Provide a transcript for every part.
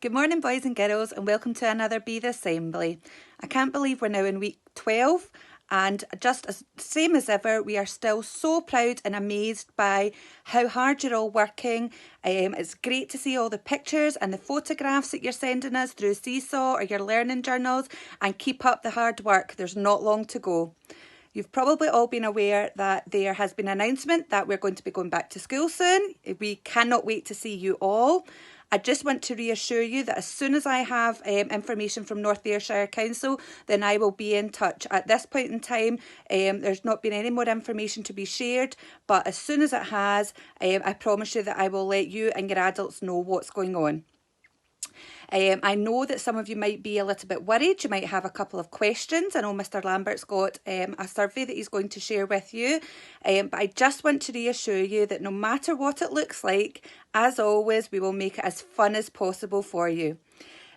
Good morning, boys and girls, and welcome to another Beith Assembly. I can't believe we're now in week 12, and just as same as ever, we are still so proud and amazed by how hard you're all working. It's great to see all the pictures and the photographs that you're sending us through Seesaw or your learning journals, and keep up the hard work. There's not long to go. You've probably all been aware that there has been an announcement that we're going to be going back to school soon. We cannot wait to see you all. I just want to reassure you that as soon as I have information from North Ayrshire Council, then I will be in touch. At this point in time, there's not been any more information to be shared, but as soon as it has, I promise you that I will let you and your adults know what's going on. I know that some of you might be a little bit worried. You might have a couple of questions. I know Mr. Lambert's got a survey that he's going to share with you. But I just want to reassure you that no matter what it looks like, as always, we will make it as fun as possible for you.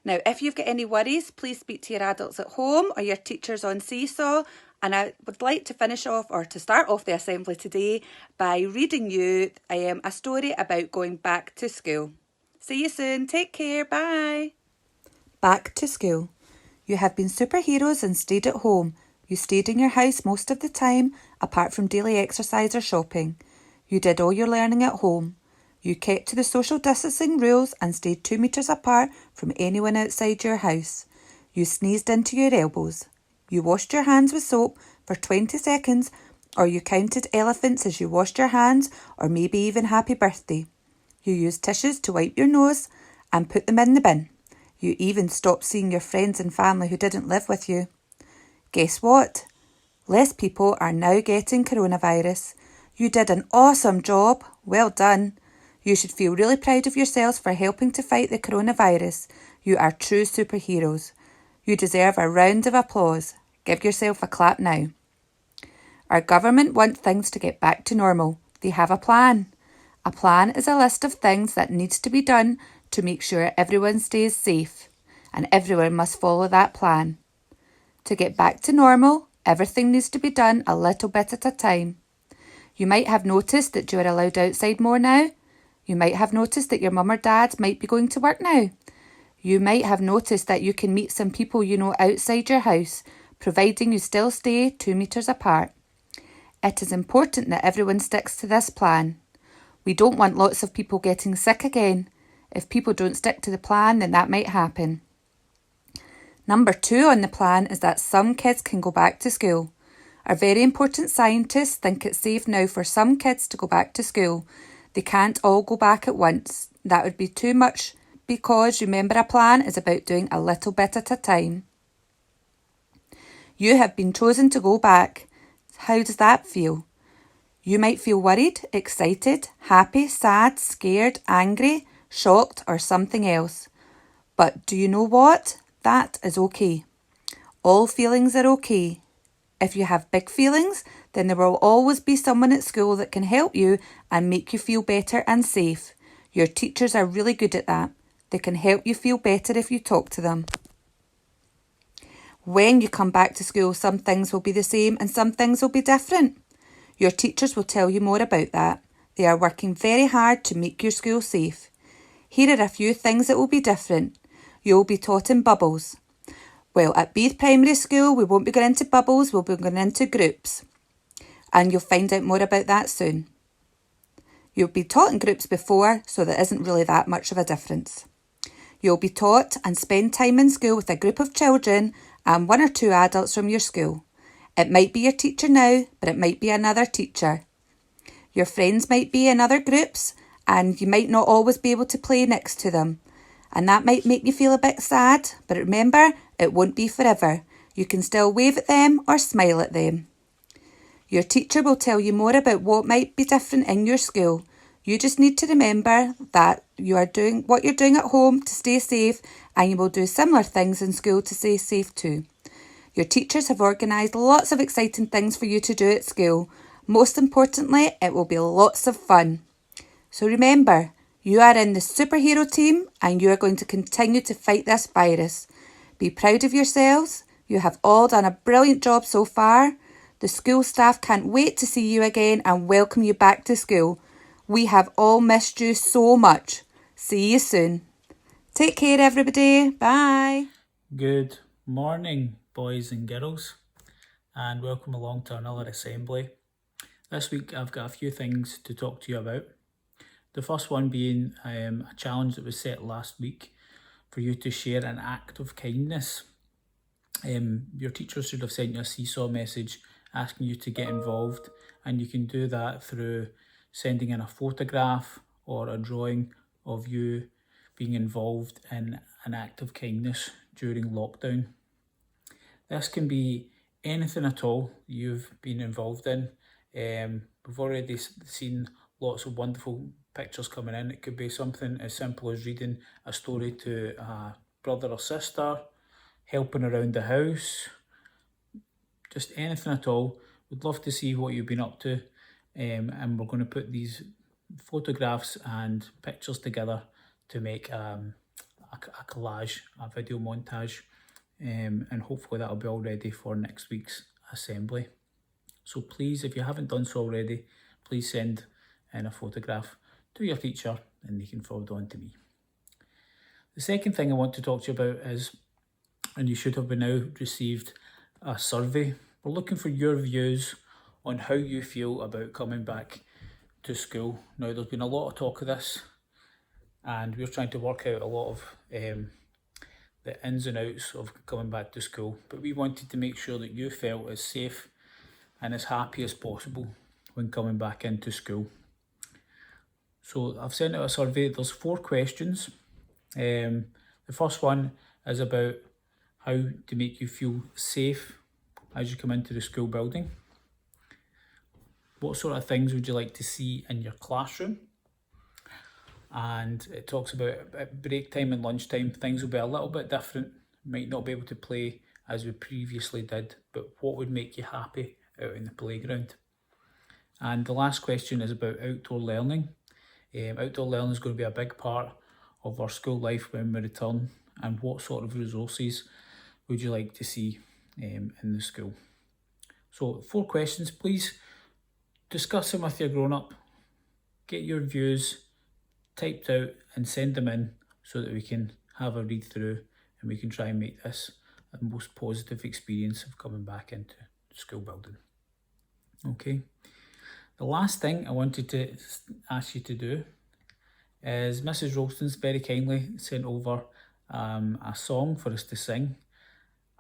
Now, if you've got any worries, please speak to your adults at home or your teachers on Seesaw. And I would like to finish off or to start off the assembly today by reading you a story about going back to school. See you soon. Take care. Bye. Back to school. You have been superheroes and stayed at home. You stayed in your house most of the time, apart from daily exercise or shopping. You did all your learning at home. You kept to the social distancing rules and stayed 2 metres apart from anyone outside your house. You sneezed into your elbows. You washed your hands with soap for 20 seconds, or you counted elephants as you washed your hands, or maybe even happy birthday. You used tissues to wipe your nose and put them in the bin. You even stopped seeing your friends and family who didn't live with you. Guess what? Less people are now getting coronavirus. You did an awesome job. Well done. You should feel really proud of yourselves for helping to fight the coronavirus. You are true superheroes. You deserve a round of applause. Give yourself a clap now. Our government want things to get back to normal. They have a plan. A plan is a list of things that needs to be done to make sure everyone stays safe, and everyone must follow that plan. To get back to normal, everything needs to be done a little bit at a time. You might have noticed that you are allowed outside more now. You might have noticed that your mum or dad might be going to work now. You might have noticed that you can meet some people you know outside your house, providing you still stay 2 metres apart. It is important that everyone sticks to this plan. We don't want lots of people getting sick again. If people don't stick to the plan, then that might happen. Number 2 on the plan is that some kids can go back to school. Our very important scientists think it's safe now for some kids to go back to school. They can't all go back at once. That would be too much because remember, a plan is about doing a little bit at a time. You have been chosen to go back. How does that feel? You might feel worried, excited, happy, sad, scared, angry, shocked, or something else. But do you know what? That is okay. All feelings are okay. If you have big feelings, then there will always be someone at school that can help you and make you feel better and safe. Your teachers are really good at that. They can help you feel better if you talk to them. When you come back to school, some things will be the same and some things will be different. Your teachers will tell you more about that. They are working very hard to make your school safe. Here are a few things that will be different. You'll be taught in bubbles. Well, at Beith Primary School, we won't be going into bubbles, we'll be going into groups. And you'll find out more about that soon. You'll be taught in groups before, so there isn't really that much of a difference. You'll be taught and spend time in school with a group of children and 1 or 2 adults from your school. It might be your teacher now, but it might be another teacher. Your friends might be in other groups and you might not always be able to play next to them. And that might make you feel a bit sad, but remember, it won't be forever. You can still wave at them or smile at them. Your teacher will tell you more about what might be different in your school. You just need to remember that you are doing what you're doing at home to stay safe, and you will do similar things in school to stay safe too. Your teachers have organised lots of exciting things for you to do at school. Most importantly, it will be lots of fun. So remember, you are in the superhero team and you are going to continue to fight this virus. Be proud of yourselves. You have all done a brilliant job so far. The school staff can't wait to see you again and welcome you back to school. We have all missed you so much. See you soon. Take care, everybody. Bye. Good morning, boys and girls, and welcome along to another assembly. This week I've got a few things to talk to you about. The first one being a challenge that was set last week for you to share an act of kindness. Your teacher should have sent you a seesaw message asking you to get involved, and you can do that through sending in a photograph or a drawing of you being involved in an act of kindness during lockdown. This can be anything at all you've been involved in. We've already seen lots of wonderful pictures coming in. It could be something as simple as reading a story to a brother or sister, helping around the house, just anything at all. We'd love to see what you've been up to, and we're going to put these photographs and pictures together to make a collage, a video montage, and hopefully that'll be all ready for next week's assembly. So please, if you haven't done so already, please send in a photograph to your teacher and they can forward on to me. The second thing I want to talk to you about is, and you should have by now received a survey. We're looking for your views on how you feel about coming back to school. Now, there's been a lot of talk of this, and we're trying to work out a lot of the ins and outs of coming back to school, but we wanted to make sure that you felt as safe and as happy as possible when coming back into school. So I've sent out a survey. There's 4 questions. The first one is about how to make you feel safe as you come into the school building. What sort of things would you like to see in your classroom? And it talks about at break time and lunchtime, things will be a little bit different. Might not be able to play as we previously did, but what would make you happy out in the playground? And the last question is about outdoor learning. Outdoor learning is going to be a big part of our school life when we return, and what sort of resources would you like to see in the school? So 4 questions, please discuss them with your grown-up, get your views typed out and send them in so that we can have a read through and we can try and make this the most positive experience of coming back into the school building. Okay. The last thing I wanted to ask you to do is Mrs. Rolston's very kindly sent over a song for us to sing.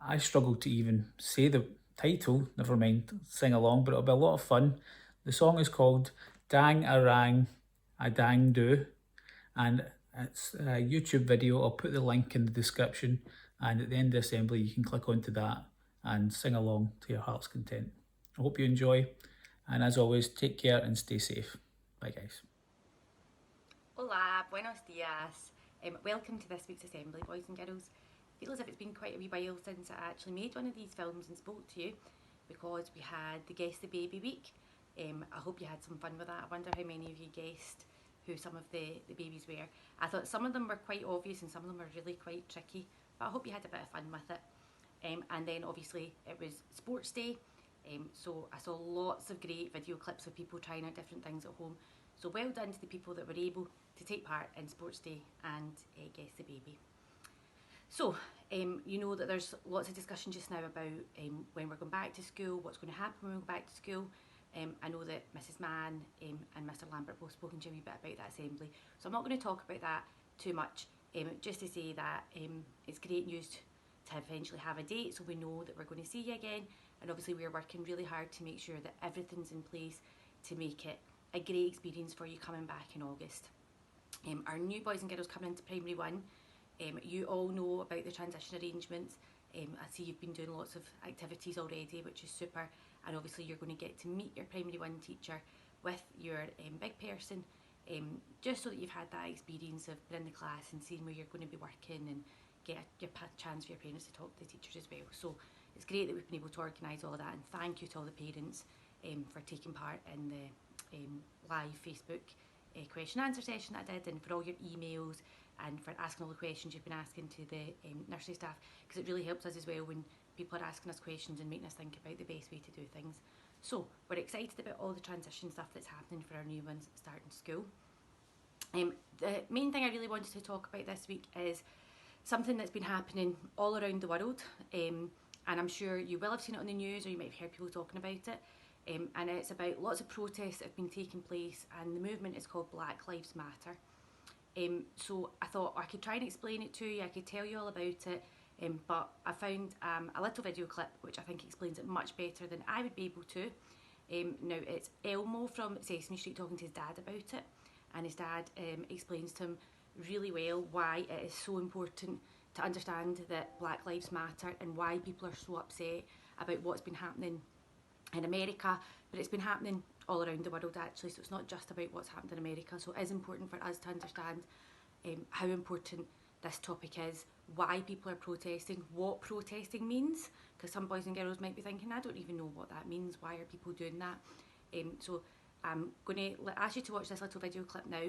I struggled to even say the title, never mind sing along, but it'll be a lot of fun. The song is called Dang a Rang a Dang Do, and it's a YouTube video. I'll put the link in the description, and at the end of the assembly you can click onto that and sing along to your heart's content. I hope you enjoy, and as always, take care and stay safe. Bye guys. Hola, buenos dias. Welcome to this week's assembly, boys and girls. I feel as if it's been quite a wee while since I actually made one of these films and spoke to you, because we had the Guess the Baby week. I hope you had some fun with that. I wonder how many of you guessed who some of the babies were. I thought some of them were quite obvious and some of them were really quite tricky, but I hope you had a bit of fun with it. And then obviously it was sports day, so I saw lots of great video clips of people trying out different things at home. So well done to the people that were able to take part in sports day and Guess the Baby. So you know that there's lots of discussion just now about when we're going back to school, what's going to happen when we go back to school. I know that Mrs. Mann and Mr. Lambert both spoken to you a wee bit about that assembly, so I'm not going to talk about that too much, just to say that it's great news to eventually have a date, so we know that we're going to see you again, and obviously we're working really hard to make sure that everything's in place to make it a great experience for you coming back in August. Our new boys and girls coming into primary 1, you all know about the transition arrangements. I see you've been doing lots of activities already, which is super, and obviously you're going to get to meet your primary 1 teacher with your big person, just so that you've had that experience of being in the class and seeing where you're going to be working, and get a chance for your parents to talk to the teachers as well. So it's great that we've been able to organise all of that, and thank you to all the parents for taking part in the live Facebook question and answer session that I did, and for all your emails and for asking all the questions you've been asking to the nursery staff, because it really helps us as well when people are asking us questions and making us think about the best way to do things. So we're excited about all the transition stuff that's happening for our new ones starting school. The main thing I really wanted to talk about this week is something that's been happening all around the world, and I'm sure you will have seen it on the news or you might have heard people talking about it, and it's about lots of protests that have been taking place, and the movement is called Black Lives Matter. So I thought I could try and explain it to you, I could tell you all about it, but I found a little video clip which I think explains it much better than I would be able to. Now it's Elmo from Sesame Street talking to his dad about it, and his dad explains to him really well why it is so important to understand that Black Lives Matter and why people are so upset about what's been happening in America, but it's been happening all around the world actually, so it's not just about what's happened in America. So it is important for us to understand how important this topic is, why people are protesting, what protesting means, because some boys and girls might be thinking, I don't even know what that means, why are people doing that? So I'm going to ask you to watch this little video clip now.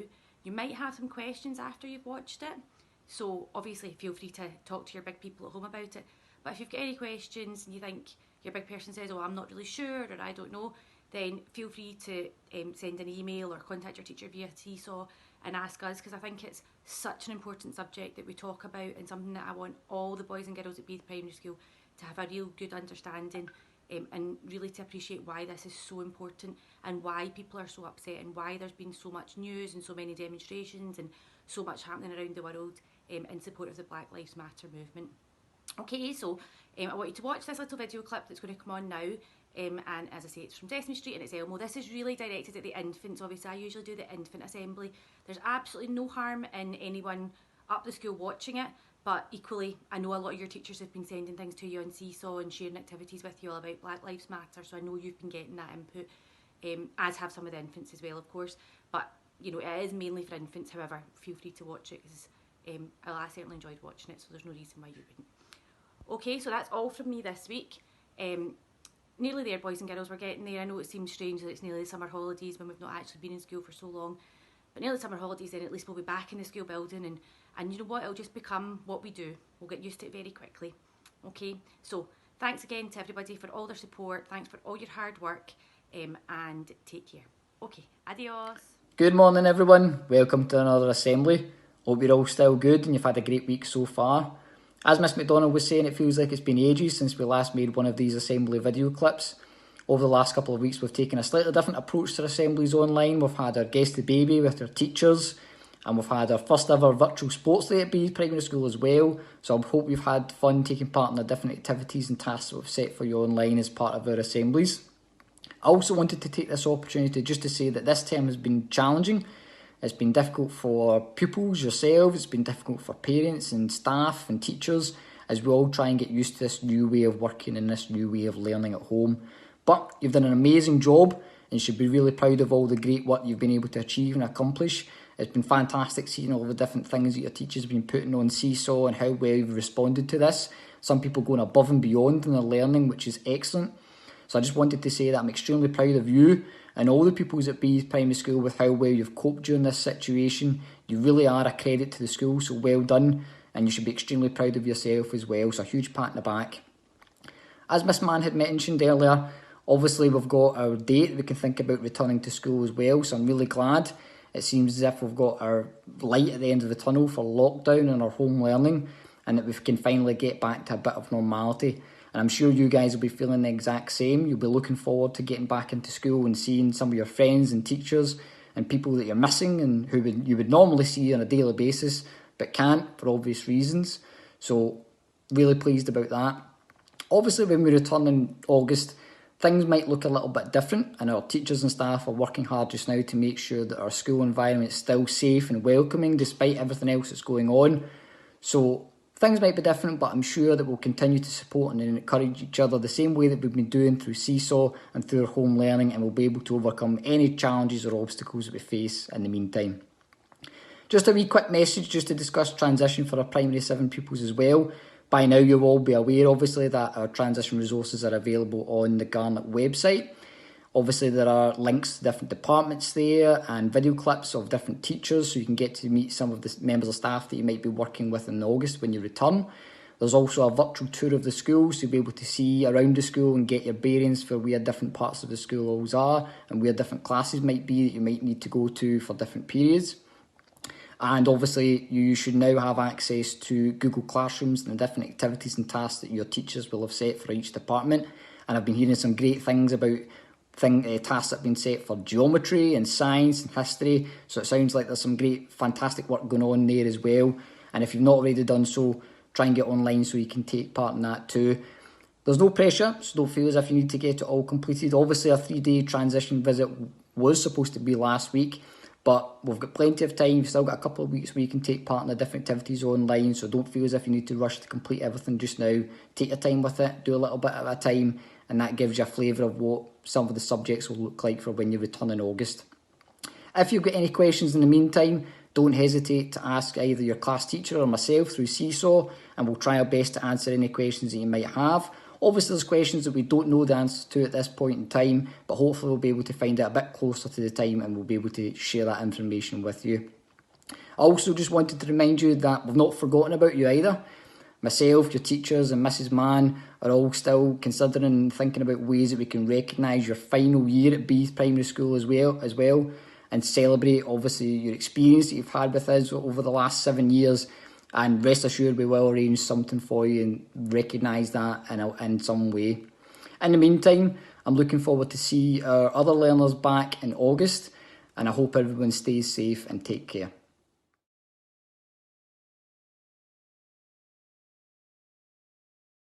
You might have some questions after you've watched it, so obviously feel free to talk to your big people at home about it, but if you've got any questions and you think your big person says, oh, I'm not really sure or I don't know, then feel free to send an email or contact your teacher via Seesaw and ask us, because I think it's such an important subject that we talk about, and something that I want all the boys and girls at Beith Primary School to have a real good understanding, and really to appreciate why this is so important and why people are so upset and why there's been so much news and so many demonstrations and so much happening around the world in support of the Black Lives Matter movement. Okay, so I want you to watch this little video clip that's going to come on now, and as I say, it's from Sesame Street and it's Elmo. This is really directed at the infants. Obviously I usually do the infant assembly. There's absolutely no harm in anyone up the school watching it, but equally I know a lot of your teachers have been sending things to you on Seesaw and sharing activities with you all about Black Lives Matter, so I know you've been getting that input, as have some of the infants as well, of course, but you know, it is mainly for infants. However, feel free to watch it, because I certainly enjoyed watching it, so there's no reason why you wouldn't. Okay, so that's all from me this week. Nearly there, boys and girls, we're getting there. I know it seems strange that it's nearly the summer holidays when we've not actually been in school for so long, but nearly summer holidays, then at least we'll be back in the school building, and you know what, it'll just become what we do. We'll get used to it very quickly. Okay, so thanks again to everybody for all their support, thanks for all your hard work, and take care. Okay, adios. Good morning everyone, welcome to another assembly. Hope you're all still good and you've had a great week so far. As Miss McDonald was saying, it feels like it's been ages since we last made one of these assembly video clips. Over the last couple of weeks we've taken a slightly different approach to assemblies online. We've had our Guess the Baby with our teachers, and we've had our first ever virtual sports day at Beith Primary School as well. So I hope you've had fun taking part in the different activities and tasks that we've set for you online as part of our assemblies. I also wanted to take this opportunity just to say that this term has been challenging. It's been difficult for pupils, yourselves, it's been difficult for parents and staff and teachers as we all try and get used to this new way of working and this new way of learning at home. But you've done an amazing job and you should be really proud of all the great work you've been able to achieve and accomplish. It's been fantastic seeing all the different things that your teachers have been putting on Seesaw and how well you've responded to this. Some people going above and beyond in their learning, which is excellent. So I just wanted to say that I'm extremely proud of you and all the pupils at Beith Primary School with how well you've coped during this situation. You really are a credit to the school, so well done, and you should be extremely proud of yourself as well, so a huge pat in the back. As Miss Mann had mentioned earlier, obviously we've got our date we can think about returning to school as well, so I'm really glad. It seems as if we've got our light at the end of the tunnel for lockdown and our home learning, and that we can finally get back to a bit of normality. And I'm sure you guys will be feeling the exact same. You'll be looking forward to getting back into school and seeing some of your friends and teachers and people that you're missing and who you would normally see on a daily basis but can't for obvious reasons. So really pleased about that. Obviously when we return in August, things might look a little bit different, and our teachers and staff are working hard just now to make sure that our school environment is still safe and welcoming despite everything else that's going on. So things might be different, but I'm sure that we'll continue to support and encourage each other the same way that we've been doing through Seesaw and through our home learning, and we'll be able to overcome any challenges or obstacles that we face in the meantime. Just a wee quick message just to discuss transition for our Primary 7 pupils as well. By now you'll all be aware obviously that our transition resources are available on the Garnet website. Obviously there are links to different departments there and video clips of different teachers, so you can get to meet some of the members of staff that you might be working with in August when you return. There's also a virtual tour of the school, so you'll be able to see around the school and get your bearings for where different parts of the school are and where different classes might be that you might need to go to for different periods. And obviously you should now have access to Google Classrooms and the different activities and tasks that your teachers will have set for each department. And I've been hearing some great things about tasks that have been set for geometry and science and history. So it sounds like there's some great, fantastic work going on there as well. And if you've not already done so, try and get online so you can take part in that too. There's no pressure, so don't feel as if you need to get it all completed. Obviously, a 3-day transition visit was supposed to be last week, but we've got plenty of time. You've still got a couple of weeks where you can take part in the different activities online, so don't feel as if you need to rush to complete everything just now. Take your time with it, do a little bit at a time, and that gives you a flavour of what some of the subjects will look like for when you return in August. If you've got any questions in the meantime, don't hesitate to ask either your class teacher or myself through Seesaw, and we'll try our best to answer any questions that you might have. Obviously, there's questions that we don't know the answer to at this point in time, but hopefully we'll be able to find it a bit closer to the time and we'll be able to share that information with you. I also just wanted to remind you that we've not forgotten about you either. Myself, your teachers and Mrs. Mann are all still considering and thinking about ways that we can recognise your final year at Beith Primary School as well, and celebrate obviously your experience that you've had with us over the last 7 years. And rest assured we will arrange something for you and recognise that in some way. In the meantime, I'm looking forward to see our other learners back in August, and I hope everyone stays safe and take care.